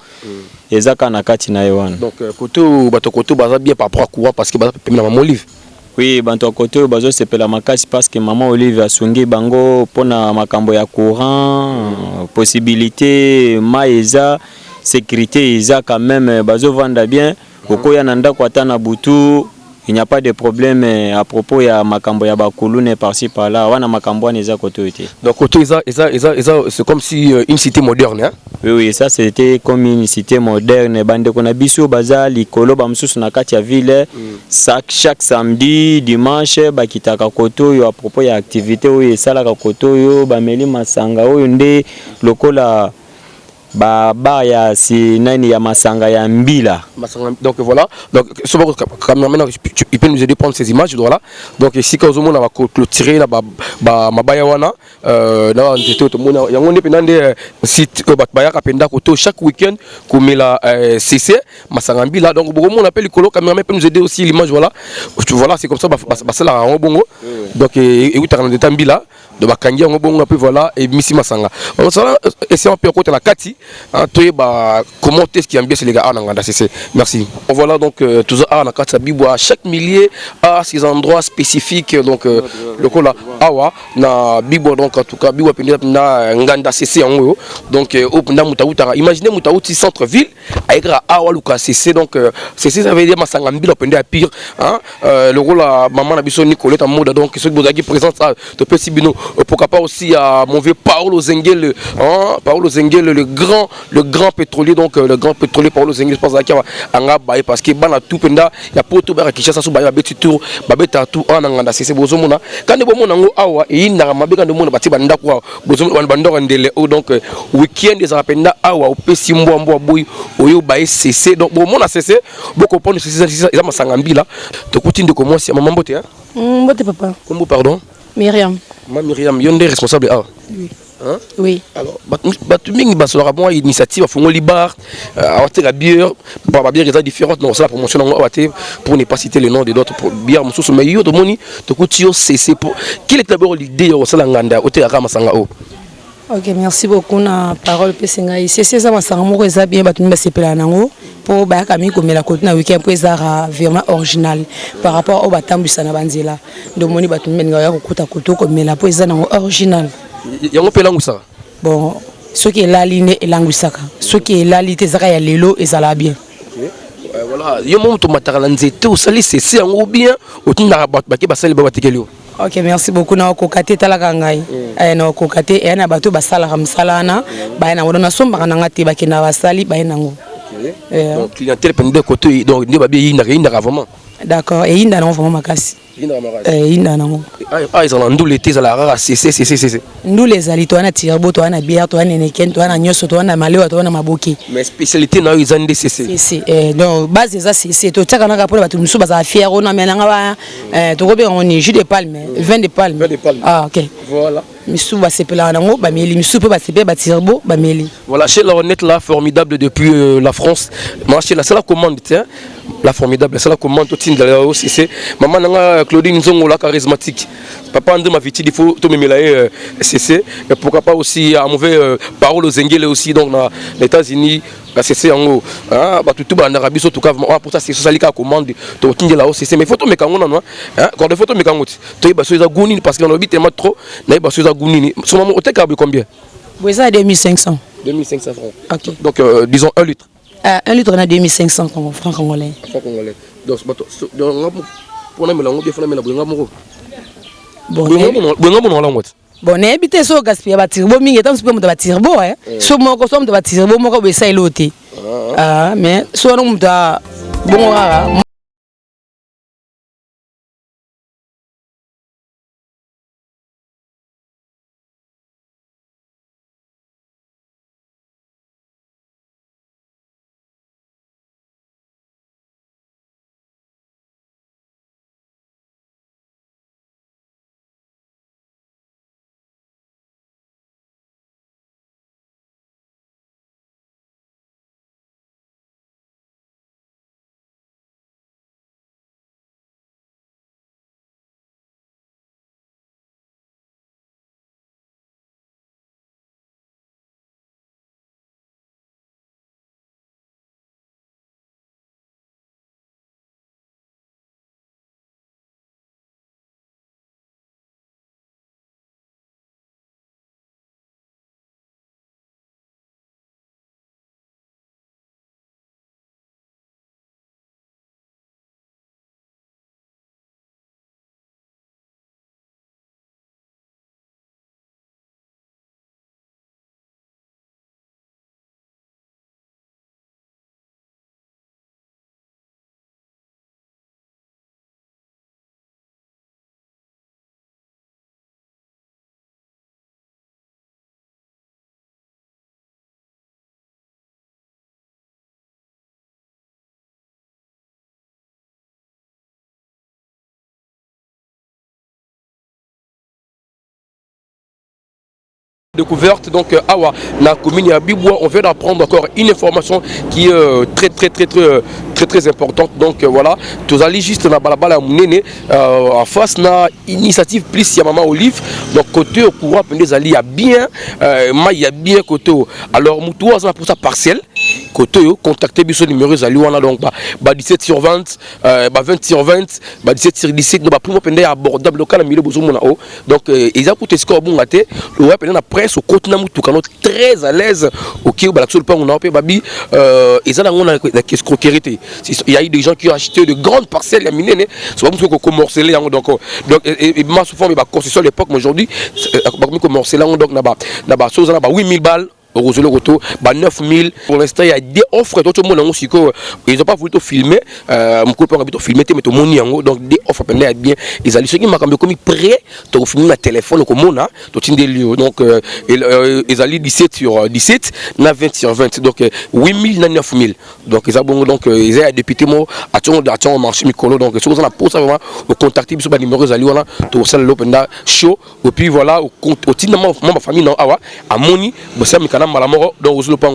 Et ça, Kanakati Nayoan. Donc, côté bato baza bien par rapport à courant parce que baza Maman Olive. Oui, banto côté bazo sepela makasi parce que Maman Olive a sungi bango pona makambo ya courant, possibilité maïza, sécurité isa quand même bazo vanda bien. Oko ya nanda kwa tana butu, il n'y a pas de problème à propos ya makambo ya bakulune par-ci par-là, wana makambo eza côté été. Donc côté c'est comme si une cité moderne hein. Oui, ça c'était comme une cité moderne. Bande kona biso baza likolo ba mususu na kati ya ville. Chaque samedi, dimanche bakitaka koto yo à propos ya activité oyo esalaka koto yo bameli masanga oyo nde lokola ba ya si nani ya masanga ya mbila. Donc voilà, donc maintenant il peut nous aider à prendre ces images voilà. Donc ici quand on va clôturer là mabaya wana na nzete to mona yango nde penande site baya kapenda koto chaque week-end komela CC masanga mbila. Donc beaucoup on appelle le caméraman peut nous aider aussi l'image voilà. Voilà, c'est comme ça ça la en bongo. Donc et où t'as dans mbila de bakangi en bongo puis voilà et misi masanga. On ça et c'est un peu côté la kati comment est-ce qu'il y a bien les gars merci. Voilà donc tout ça à chaque millier à ces endroits spécifiques donc le coup là awa na bibo donc en tout cas bibo na nganda CC en haut donc imaginez mutaouti centre ville avec awa luka CC donc CC ça veut dire masangambila opende à pire le rôle à maman na biso Nicolette en mode donc ceux qui présente ça de petit bino pourquoi pas aussi à mon vieux Paolo Zengel le grand pétrolier donc le grand pétrolier Paolo Zengel je pense qu'il anga baye parce que bana tout penda ya poto ba Kinshasa so baye beti tour babeta tout en nganda CC bozomona quand de bomona ngo awa et inda mabe quand de mona bati banda kwa bozomona bandora ndele donc week-end des apenda awa au pesi mbwa boy oyo baye CC donc bomona CC beaucoup prendre CC ça masangambila to kuti ndeko moi si maman mbote mbote papa kombo pardon Myriam Myriam yonde responsable oui. Hein? Oui. Alors, Batuming Basola bon initiative à Libar, à la bière, pour la bière est différente, non, c'est la promotion pour ne pas citer le nom de d'autres bières, mais il y a de moni, de couture, c'est pour. Quelle est d'abord l'idée au Salanganda, au Théâtre Masangao? Ok, merci beaucoup. Na parole Pessenga ici, c'est ça, Masangamo, ça bien, Batumba Sepelanango, pour Bakami, comme la côte na week-end, pour ça, vraiment original par rapport au Batambu Sanabanzela. De moni Batumba, Kota Koto, comme la poésie original. Il y a un peu ça. Bon, ce qui est là, ligne et l'angusaka. Ce qui est là, l'ité zaka ya lelo et ça la bien. Voilà, il y a un moment où mataranzete au sali c'est en bien au tunda baki basali babatekelio. Ok, merci beaucoup na kokate talaka ngai. Na kokate et na bato basala ramsalana, ba na wona somba na ngati bakina basali ba nango. Donc clientèle pendant côté donc ne ba bien inda vraiment. D'accord, et inda non vraiment makasi. Inda nango. Ils ont ndou l'été la rara c'est. Nous les ali toi na tirbo toi na bière toi na neken toi na nyoso toi na maleo toi na maboki. Mais spécialité na ils ont des CC. C'est donc base ça c'est to tsaka na pour bato musu baza fier on na menanga ba to robe on est jus de palme, vin de palme. Ah OK. Voilà. Misu ba sepela nango ba meli misu pe ba sepe ba tirbo ba meli. Voilà chez la honnête là formidable depuis la France. Moi chez la c'est la commande tiens. La formidable c'est la commande tout tindala aussi c'est maman nanga Claudine Nzongo la charismatique. Papa André Maviti il faut tout me mêler CC et pourquoi pas aussi à mauvais Paolo Zengele aussi donc dans les États-Unis la CC en haut bah tout en Arabie surtout pour ça c'est ça la commande to tindela aussi c'est mais photo me kango non quand des photos me kango to iba so za gunini parce que on habite tellement trop na iba so za gunini so maman oteka combien ça 2500 francs. OK. Donc disons 1 litre. 1 litre on a 2500 francs congolais. Francs congolais. Donc pour na melango bien fona mela bwenga moko. Bon, n'habitez so gaspiller batirbo mingi tant super muta batirbo so moko so muta batirbo moko be sa ilote. Mais so no muta bon Découverte donc awa na commune ya Bibois, on vient d'apprendre encore une information qui est très importante. Donc voilà, tous allez juste na balabala munene en face na initiative plus ya maman Olive. Donc côté au courant pendant ali ya bien il y a bien côté. Alors mutuwa za pour sa parcelle côté contacter biso numéro zali wana donc ba 17 sur 20 ba 20 sur 20 ba 17 sur 17 no ba primo pendant abordable local milieu bozo mona o. Donc ils a coûté score bon gâté le ouais pendant après au côté na mutuka très à l'aise OK ba sur le pan on a babi ils a on a la escroquerie. Il y a eu des gens qui ont acheté de grandes parcelles à minene c'est pas pour commercer donc et ma souvent mais ba concession à l'époque mais aujourd'hui ba commercer là donc na ba chose na ba 8000 balles au 9000 pour l'instant il y a des offres tout le monde aussi ils ont pas voulu filmer mon copain a filmé mais tout le monde donc des offres pendant bien ils allaient ceux qui m'a comme prêt to filmer na téléphone comme on a tout des lieux donc ils allaient 17 sur 17 na 20 sur 20 donc 8000 na 9000 donc ils a bon donc ils a député mo attention marché micolo donc ce qu'on a pour ça vraiment contacter sur numéro ils allaient voilà to ça l'open show et puis voilà au tinement ma famille non awa à moni ça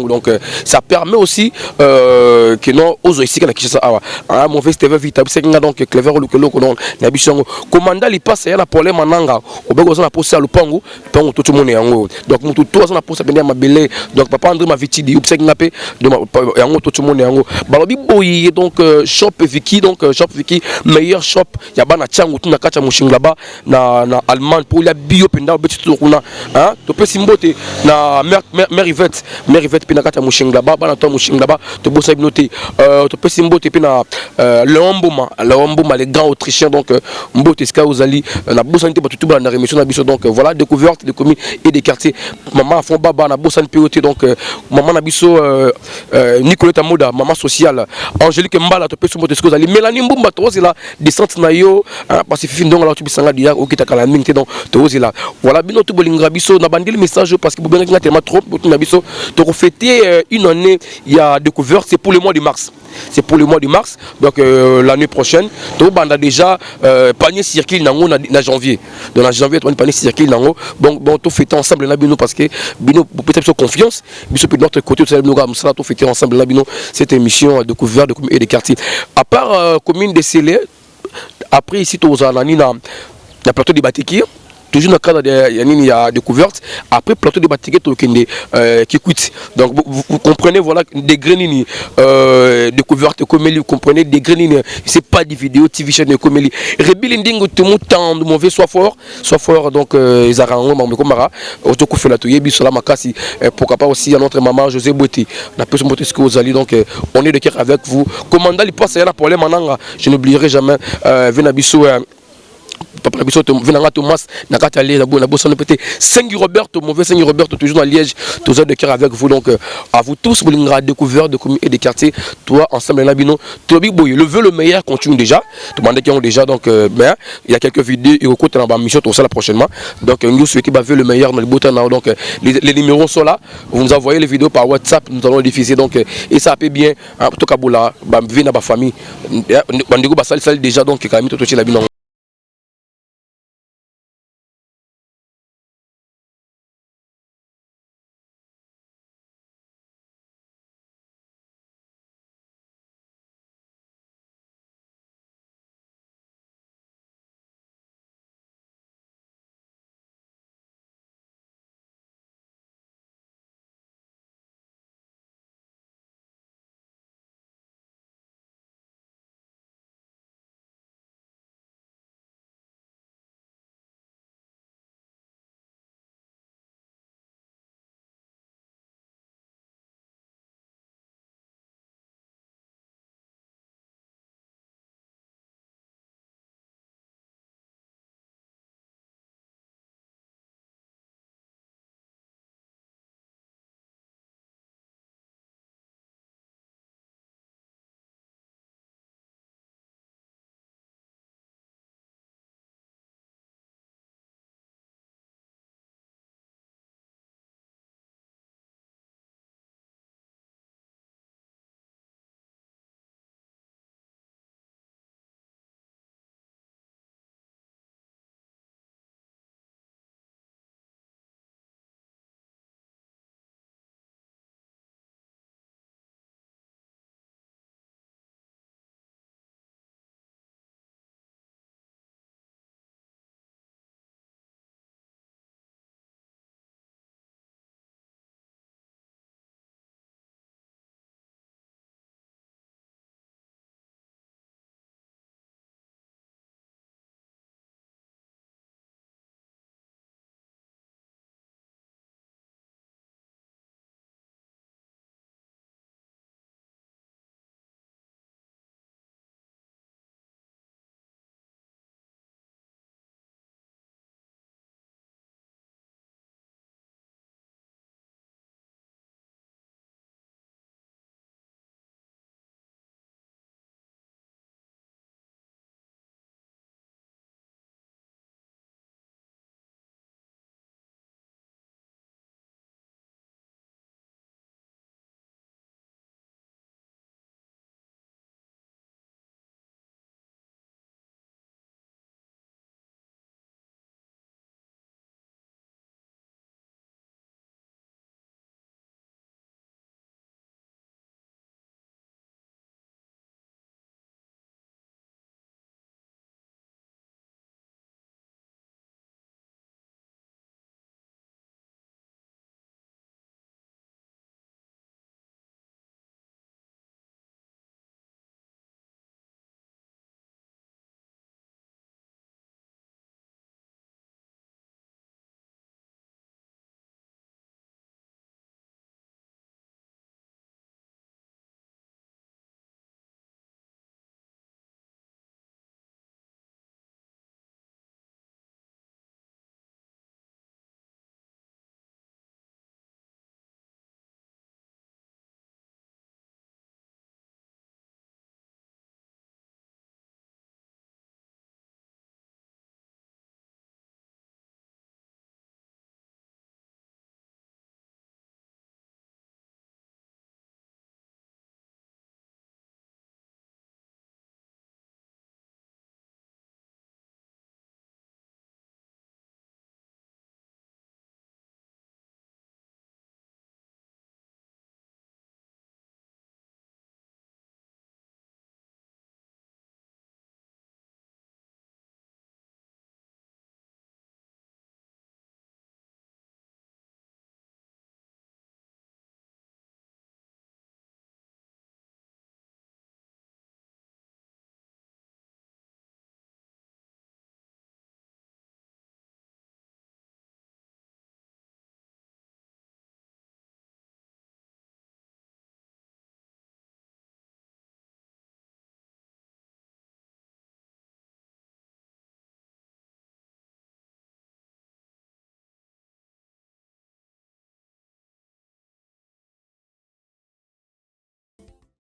donc ça permet aussi que non aux ici na Kinshasa awa mon festival vitable c'est donc clever le loko donc na bisongo commandant il passe ya problème mananga obego na posa lupango pango tout le monde yango donc mutu to na posa benda mabele donc papa André ma vitidi upse ngapé de yango tout le monde yango balobi boyi donc shop Viki donc shop Viki meilleur shop ya bana changu tuna kacha mushinga ba na allemand pour la bio penda betu to kuna hein to pe simbote na Mère Yvette pinakata mushinga ba bana to mushinga ba to bossa binoté to pesi mbote pina Leomboma les grands autrichiens donc mbote ska ozali na bossa nté batutu ba na remission na biso donc voilà découverte des communes et des quartiers maman font baba na bossa nté donc maman na biso Nicoletta Moda maman sociale Angélique Mbala to pesi mbote ska ozali Mélanie Mbumba to ozila descente na yo Pacifique ndonga la to bisanga dia okita kala mingte donc to ozila voilà bino to bolinga biso na bandeli message parce que bobenga tellement trop pour fêter une année, il y a découvert, c'est pour le mois de mars. C'est pour le mois de mars, donc l'année prochaine. Donc on a déjà panier circuit dans janvier. Dans la janvier, on a panier circuit dans bon tout fêter ensemble là bino parce que bino peut-être confiance, bino de notre côté tout fêter ensemble là bino cette émission découverte de communes et des quartiers. À part commune de Célé, après ici aux Anani na plateau de Batikir. Toujours dans le cadre de découverte, après plateau de Batikir qui coûte. Donc vous comprenez, voilà, des grenines découverte comme vous comprenez, des grenines, c'est pas des vidéos, TV chaîne comme elle. Rebilending tout le monde mauvais soit fort, donc ils arrangent, mais comme Mara, auto coup fait la touille, bisola makasi, pourquoi pas aussi à notre maman José Boiti, la personne Boiti ce que vous allez, donc on est de cœur avec vous. Commandant, il passe à la problème en je n'oublierai jamais, Venabiso. Papa biso venanga Thomas na katale na bossa pété Saint Roberto mauvais Saint Roberto toujours dans Liège tous de cœur avec vous donc à vous tous vous l'ingrat découvert de communes et des quartiers toi ensemble là bino Tobi Boy le vœu le meilleur continue déjà demandez qui ont déjà donc mais il y a quelques vidéos et au côté dans la mission tout ça la prochainement donc nous souhaitons vœu le meilleur dans le botana donc les numéros sont là vous nous envoyez les vidéos par WhatsApp nous allons les diffuser donc et ça peut bien tout kaboula ba vie na ba famille bandigo ba sali déjà donc quand même tout la bino